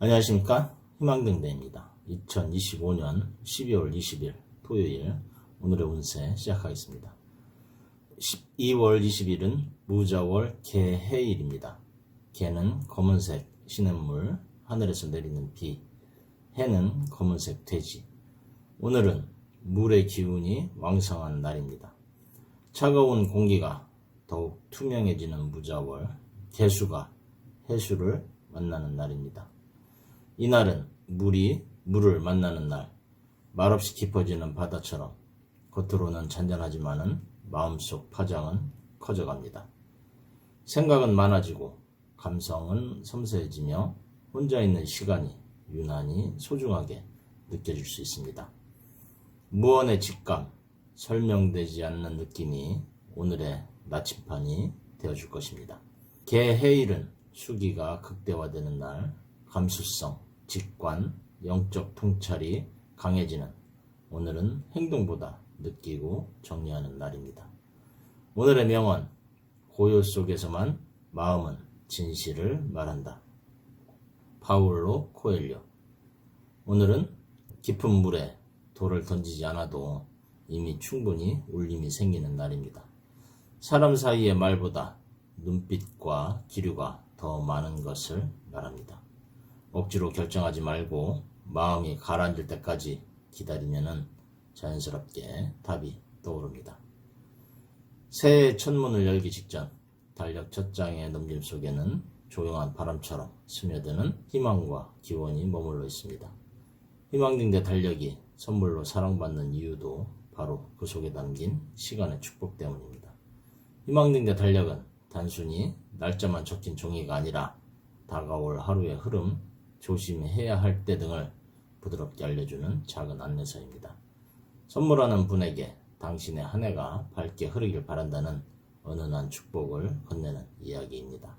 안녕하십니까, 희망등대입니다. 2025년 12월 20일 토요일, 오늘의 운세 시작하겠습니다. 12월 20일은 무자월 개해일입니다. 개는 검은색 시냇물, 하늘에서 내리는 비, 해는 검은색 돼지. 오늘은 물의 기운이 왕성한 날입니다. 차가운 공기가 더욱 투명해지는 무자월, 개수가 해수를 만나는 날입니다. 이날은 물이 물을 만나는 날, 말없이 깊어지는 바다처럼 겉으로는 잔잔하지만은 마음속 파장은 커져갑니다. 생각은 많아지고 감성은 섬세해지며 혼자 있는 시간이 유난히 소중하게 느껴질 수 있습니다. 무언의 직감, 설명되지 않는 느낌이 오늘의 나침판이 되어줄 것입니다. 개해일은 수기가 극대화되는 날, 감수성, 직관, 영적 통찰이 강해지는, 오늘은 행동보다 느끼고 정리하는 날입니다. 오늘의 명언, 고요 속에서만 마음은 진실을 말한다. 파울로 코엘료. 오늘은 깊은 물에 돌을 던지지 않아도 이미 충분히 울림이 생기는 날입니다. 사람 사이의 말보다 눈빛과 기류가 더 많은 것을 말합니다. 억지로 결정하지 말고 마음이 가라앉을 때까지 기다리면은 자연스럽게 답이 떠오릅니다. 새해의 첫 문을 열기 직전 달력 첫 장의 넘김 속에는 조용한 바람처럼 스며드는 희망과 기원이 머물러 있습니다. 희망등대 달력이 선물로 사랑받는 이유도 바로 그 속에 담긴 시간의 축복 때문입니다. 희망등대 달력은 단순히 날짜만 적힌 종이가 아니라 다가올 하루의 흐름, 조심해야 할 때 등을 부드럽게 알려주는 작은 안내서입니다. 선물하는 분에게 당신의 한 해가 밝게 흐르길 바란다는 은은한 축복을 건네는 이야기입니다.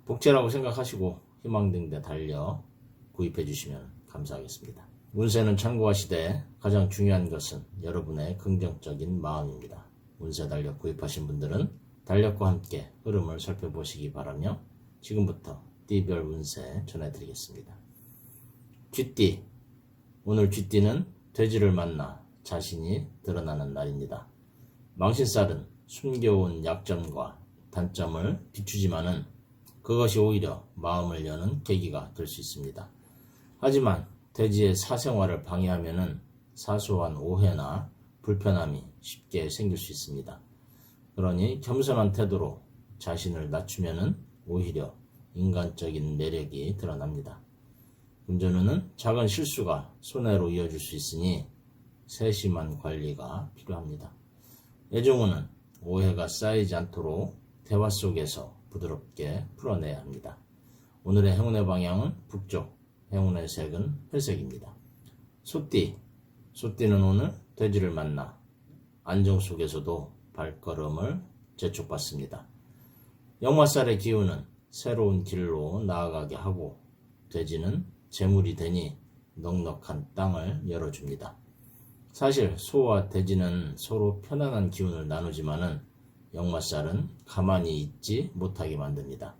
복제라고 생각하시고 희망등대 달력 구입해 주시면 감사하겠습니다. 운세는 참고하시되 가장 중요한 것은 여러분의 긍정적인 마음입니다. 운세 달력 구입하신 분들은 달력과 함께 흐름을 살펴보시기 바라며 지금부터 띠별 운세 전해드리겠습니다. 쥐띠, 오늘 쥐띠는 돼지를 만나 자신이 드러나는 날입니다. 망신살은 숨겨온 약점과 단점을 비추지만은 그것이 오히려 마음을 여는 계기가 될 수 있습니다. 하지만 돼지의 사생활을 방해하면은 사소한 오해나 불편함이 쉽게 생길 수 있습니다. 그러니 겸손한 태도로 자신을 낮추면은 오히려 인간적인 매력이 드러납니다. 금전운은 작은 실수가 손해로 이어질 수 있으니 세심한 관리가 필요합니다. 애정운은 오해가 쌓이지 않도록 대화 속에서 부드럽게 풀어내야 합니다. 오늘의 행운의 방향은 북쪽, 행운의 색은 회색입니다. 소띠, 소띠는 오늘 돼지를 만나 안정 속에서도 발걸음을 재촉받습니다. 역마살의 기운은 새로운 길로 나아가게 하고 돼지는 재물이 되니 넉넉한 땅을 열어줍니다. 사실 소와 돼지는 서로 편안한 기운을 나누지만은 역마살은 가만히 있지 못하게 만듭니다.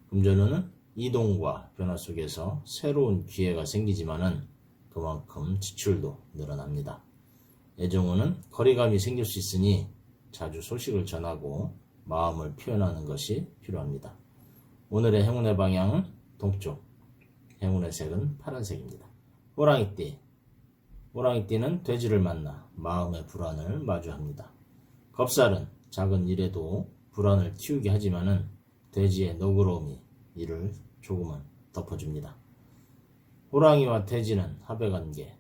금전운은 이동과 변화 속에서 새로운 기회가 생기지만은 그만큼 지출도 늘어납니다. 애정운은 거리감이 생길 수 있으니 자주 소식을 전하고 마음을 표현하는 것이 필요합니다. 오늘의 행운의 방향은 동쪽, 행운의 색은 파란색입니다. 호랑이띠, 호랑이띠는 돼지를 만나 마음의 불안을 마주합니다. 겁살은 작은 일에도 불안을 키우게 하지만은 돼지의 너그러움이 이를 조금은 덮어줍니다. 호랑이와 돼지는 합의관계,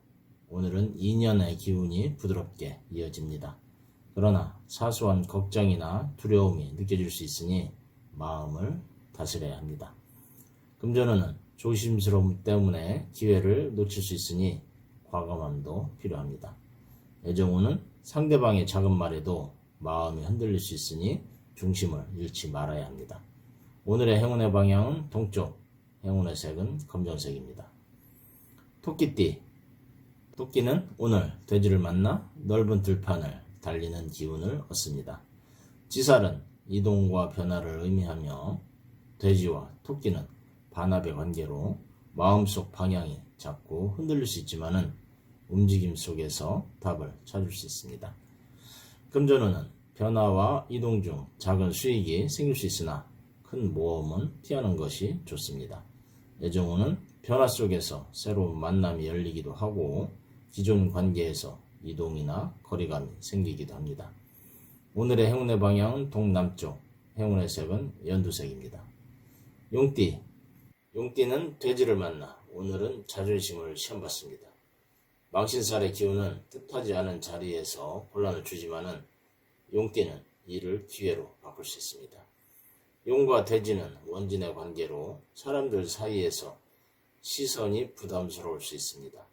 오늘은 인연의 기운이 부드럽게 이어집니다. 그러나 사소한 걱정이나 두려움이 느껴질 수 있으니 마음을 다스려야 합니다. 금전운은 조심스러움 때문에 기회를 놓칠 수 있으니 과감함도 필요합니다. 애정운은 상대방의 작은 말에도 마음이 흔들릴 수 있으니 중심을 잃지 말아야 합니다. 오늘의 행운의 방향은 동쪽, 행운의 색은 검정색입니다. 토끼띠, 토끼는 오늘 돼지를 만나 넓은 들판을 달리는 기운을 얻습니다. 지살은 이동과 변화를 의미하며 돼지와 토끼는 반합의 관계로 마음속 방향이 자꾸 흔들릴 수 있지만은 움직임 속에서 답을 찾을 수 있습니다. 금전운은 변화와 이동 중 작은 수익이 생길 수 있으나 큰 모험은 피하는 것이 좋습니다. 애정운은 변화 속에서 새로운 만남이 열리기도 하고 기존 관계에서 이동이나 거리감이 생기기도 합니다. 오늘의 행운의 방향은 동남쪽, 행운의 색은 연두색입니다. 용띠, 용띠는 돼지를 만나 오늘은 자존심을 시험받습니다. 망신살의 기운은 뜻하지 않은 자리에서 혼란을 주지만은 용띠는 이를 기회로 바꿀 수 있습니다. 용과 돼지는 원진의 관계로 사람들 사이에서 시선이 부담스러울 수 있습니다.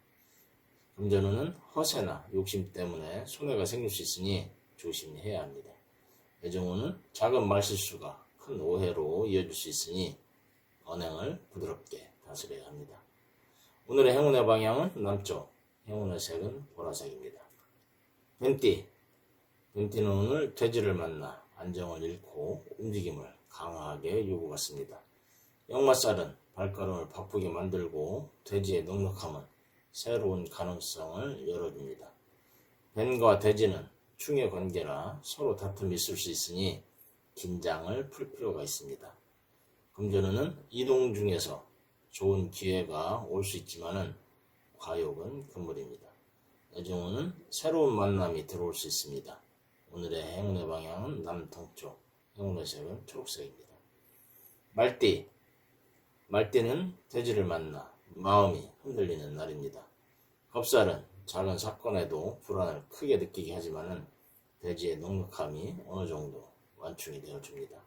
금전운은 허세나 욕심 때문에 손해가 생길 수 있으니 조심해야 합니다. 애정운은 작은 말실수가 큰 오해로 이어질 수 있으니 언행을 부드럽게 다스려야 합니다. 오늘의 행운의 방향은 남쪽, 행운의 색은 보라색입니다. 뱀띠, 뱀띠는 오늘 돼지를 만나 안정을 잃고 움직임을 강하게 요구받습니다. 역마살은 발걸음을 바쁘게 만들고 돼지의 넉넉함은 새로운 가능성을 열어줍니다. 뱀과 돼지는 충의 관계라 서로 다툼이 있을 수 있으니 긴장을 풀 필요가 있습니다. 금전운은 이동 중에서 좋은 기회가 올 수 있지만은 과욕은 금물입니다. 애정운은 새로운 만남이 들어올 수 있습니다. 오늘의 행운의 방향은 남동쪽, 행운의 색은 초록색입니다. 말띠, 말띠는 돼지를 만나 마음이 흔들리는 날입니다. 겁살은 작은 사건에도 불안을 크게 느끼게 하지만은 돼지의 넉넉함이 어느 정도 완충이 되어줍니다.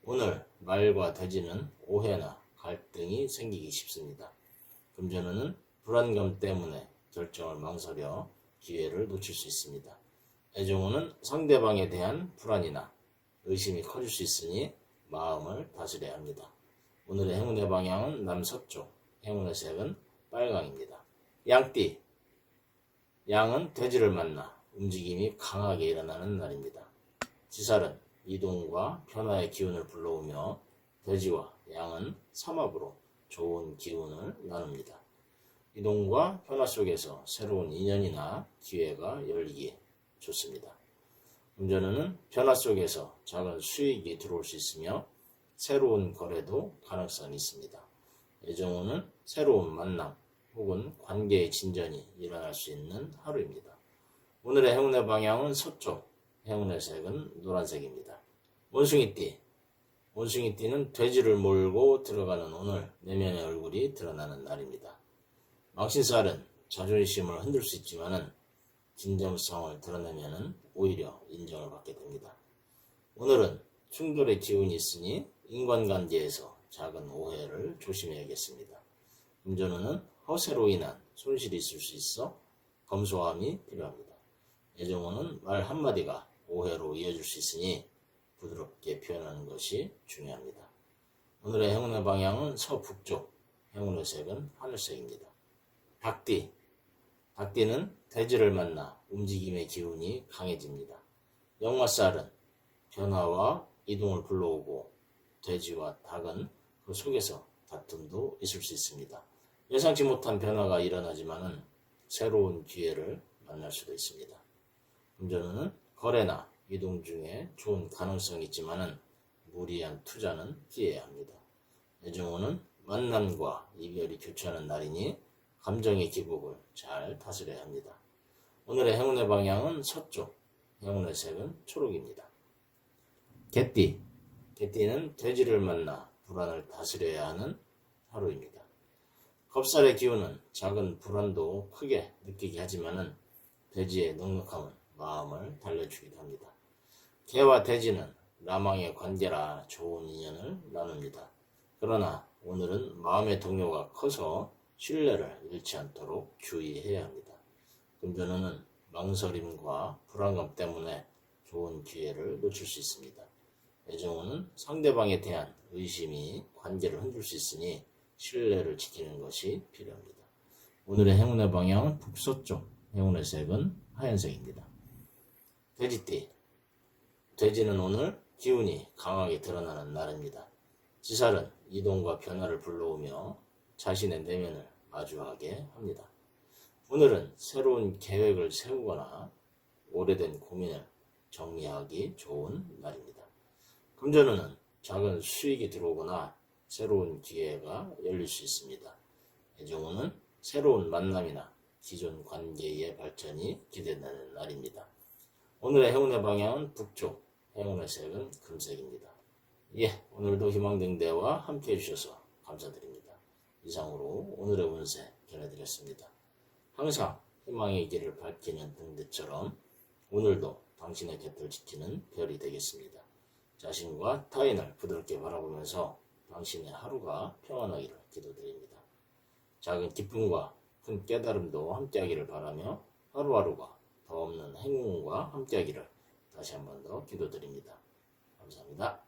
오늘 말과 돼지는 오해나 갈등이 생기기 쉽습니다. 금전운은 불안감 때문에 결정을 망설여 기회를 놓칠 수 있습니다. 애정운은 상대방에 대한 불안이나 의심이 커질 수 있으니 마음을 다스려야 합니다. 오늘의 행운의 방향은 남서쪽, 행운의 색은 빨강입니다. 양띠, 양은 돼지를 만나 움직임이 강하게 일어나는 날입니다. 지살은 이동과 변화의 기운을 불러오며 돼지와 양은 삼합으로 좋은 기운을 나눕니다. 이동과 변화 속에서 새로운 인연이나 기회가 열리기에 좋습니다. 금전운은 변화 속에서 작은 수익이 들어올 수 있으며 새로운 거래도 가능성이 있습니다. 애정운은 새로운 만남 혹은 관계의 진전이 일어날 수 있는 하루입니다. 오늘의 행운의 방향은 서쪽, 행운의 색은 노란색입니다. 원숭이띠, 원숭이띠는 돼지를 몰고 들어가는 오늘 내면의 얼굴이 드러나는 날입니다. 망신살은 자존심을 흔들 수 있지만은 진정성을 드러내면은 오히려 인정을 받게 됩니다. 오늘은 충돌의 기운이 있으니 인간관계에서 작은 오해를 조심해야겠습니다. 금전운은 허세로 인한 손실이 있을 수 있어 검소함이 필요합니다. 애정운은 말 한마디가 오해로 이어질 수 있으니 부드럽게 표현하는 것이 중요합니다. 오늘의 행운의 방향은 서북쪽, 행운의 색은 하늘색입니다. 닭띠, 닭띠는 돼지를 만나 움직임의 기운이 강해집니다. 역마살은 변화와 이동을 불러오고 돼지와 닭은 그 속에서 다툼도 있을 수 있습니다. 예상치 못한 변화가 일어나지만은 새로운 기회를 만날 수도 있습니다. 금전운은 거래나 이동 중에 좋은 가능성이 있지만은 무리한 투자는 피해야 합니다. 애정운은 만남과 이별이 교차하는 날이니 감정의 기복을 잘 다스려야 합니다. 오늘의 행운의 방향은 서쪽, 행운의 색은 초록입니다. 개띠, 개띠는 돼지를 만나 불안을 다스려야 하는 하루입니다. 겁살의 기운은 작은 불안도 크게 느끼게 하지만은 돼지의 넉넉함은 마음을 달래주기도 합니다. 개와 돼지는 라망의 관계라 좋은 인연을 나눕니다. 그러나 오늘은 마음의 동요가 커서 신뢰를 잃지 않도록 주의해야 합니다. 금전운은 망설임과 불안감 때문에 좋은 기회를 놓칠 수 있습니다. 애정운은 상대방에 대한 의심이 관계를 흔들 수 있으니 신뢰를 지키는 것이 필요합니다. 오늘의 행운의 방향은 북서쪽, 행운의 색은 하얀색입니다. 돼지띠, 돼지는 오늘 기운이 강하게 드러나는 날입니다. 지살은 이동과 변화를 불러오며 자신의 내면을 마주하게 합니다. 오늘은 새로운 계획을 세우거나 오래된 고민을 정리하기 좋은 날입니다. 금전운은 작은 수익이 들어오거나 새로운 기회가 열릴 수 있습니다. 애정운은 새로운 만남이나 기존 관계의 발전이 기대되는 날입니다. 오늘의 행운의 방향은 북쪽, 행운의 색은 금색입니다. 오늘도 희망등대와 함께 해주셔서 감사드립니다. 이상으로 오늘의 운세 전해드렸습니다. 항상 희망의 길을 밝히는 등대처럼 오늘도 당신의 곁을 지키는 별이 되겠습니다. 자신과 타인을 부드럽게 바라보면서 당신의 하루가 평안하기를 기도드립니다. 작은 기쁨과 큰 깨달음도 함께하기를 바라며 하루하루가 더 없는 행운과 함께하기를 다시 한 번 더 기도드립니다. 감사합니다.